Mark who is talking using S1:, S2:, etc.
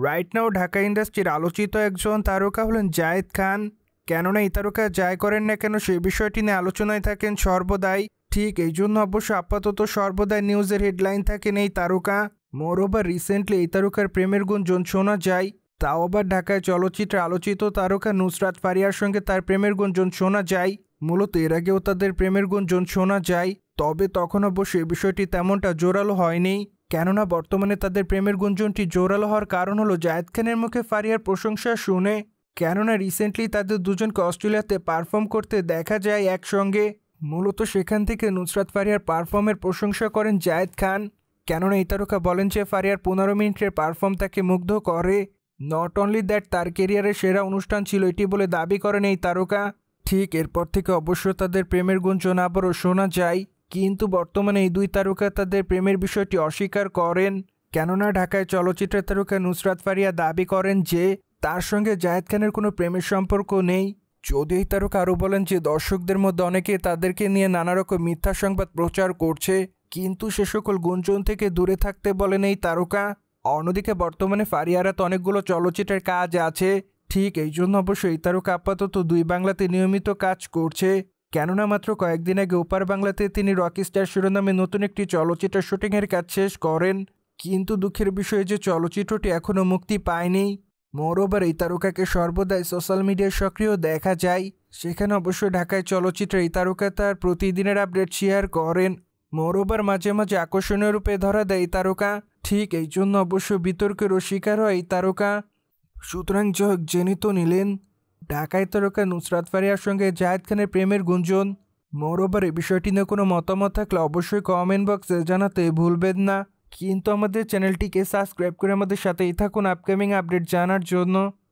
S1: Right now Dhaka ইন্ডাস্ট্রির আলোচিত একজন তারকা হলেন জায়েদ খান। কেননা এই তারকা যাই করেন না কেন সেই বিষয়টি নিয়ে আলোচনায় থাকেন সর্বদাই। ঠিক এই জন্য অবশ্য আপাতত সর্বদাই নিউজের হেডলাইন থাকেন এই তারকা। মোরওভার রিসেন্টলি এই তারকার প্রেমের গুঞ্জন শোনা যায়, তাও আবার ঢাকায় চলচ্চিত্রে আলোচিত তারকা নুসরাত ফারিয়ার সঙ্গে তার প্রেমের গুঞ্জন শোনা যায়। মূলত এর আগেও তাদের প্রেমের গুঞ্জন শোনা যায়, তবে তখন অবশ্য এই বিষয়টি তেমনটা জোরালো হয়নি। কেননা বর্তমানে তাদের প্রেমের গুঞ্জনটি জোরালো হওয়ার কারণ হলো জায়েদ খানের মুখে ফারিয়ার প্রশংসা শুনে। কেননা রিসেন্টলি তাদের দুজনকে অস্ট্রেলিয়াতে পারফর্ম করতে দেখা যায় একসঙ্গে। মূলত সেখান থেকে নুসরাত ফারিয়ার পারফর্মের প্রশংসা করেন জায়েদ খান। কেননা এই তারকা বলেন যে ফারিয়ার 15 মিনিটের পারফর্ম তাকে মুগ্ধ করে। নট অনলি দ্যাট, তার কেরিয়ারের সেরা অনুষ্ঠান ছিল এটি বলে দাবি করেন এই তারকা। ঠিক এরপর থেকে অবশ্য তাদের প্রেমের গুঞ্জন আবারও শোনা যায়, কিন্তু বর্তমানে এই দুই তারকা তাদের প্রেমের বিষয়টি অস্বীকার করেন। কেননা ঢাকায় চলচ্চিত্রের তারকা নুসরাত ফারিয়া দাবি করেন যে তার সঙ্গে জায়েদ খানের কোনো প্রেমের সম্পর্ক নেই। যদিও এই তারকা আরও বলেন যে দর্শকদের মধ্যে অনেকে তাদেরকে নিয়ে নানা রকম মিথ্যা সংবাদ প্রচার করছে, কিন্তু সে সকল গুঞ্জন থেকে দূরে থাকতে বলেন এই তারকা। অন্যদিকে বর্তমানে ফারিয়ার হাতে অনেকগুলো চলচ্চিত্রের কাজ আছে, ঠিক এই জন্য অবশ্য এই তারকা আপাতত দুই বাংলাতে নিয়মিত কাজ করছে। কেননা মাত্র কয়েকদিন আগে ওপার বাংলাতে তিনি রকিস্টার শিরোনামে নতুন একটি চলচ্চিত্রের শুটিংয়ের কাজ শেষ করেন, কিন্তু দুঃখের বিষয় যে চলচ্চিত্রটি এখনও মুক্তি পায়নি। মোরওভার এই তারকাকে সর্বদাই সোশ্যাল মিডিয়ায় সক্রিয় দেখা যায়, সেখানে অবশ্য ঢাকায় চলচ্চিত্রে এই তারকা তার প্রতিদিনের আপডেট শেয়ার করেন। মোরওভার মাঝে মাঝে আকর্ষণীয় রূপে ধরা দেয় এই তারকা, ঠিক এই জন্য অবশ্য বিতর্কেরও শিকার হয় এই তারকা। সুতরাং জেনে তো নিলেন ঢাকায় তারকা নুসরাত ফারিয়ার সঙ্গে জায়েদ খানের প্রেমের গুঞ্জন। মোরওভার এই বিষয়টি নিয়ে কোনো মতামত থাকলে অবশ্যই কমেন্ট বক্সে জানাতে ভুলবেন না। কিন্তু আমাদের চ্যানেলটিকে সাবস্ক্রাইব করে আমাদের সাথেই থাকুন আপকামিং আপডেট জানার জন্য।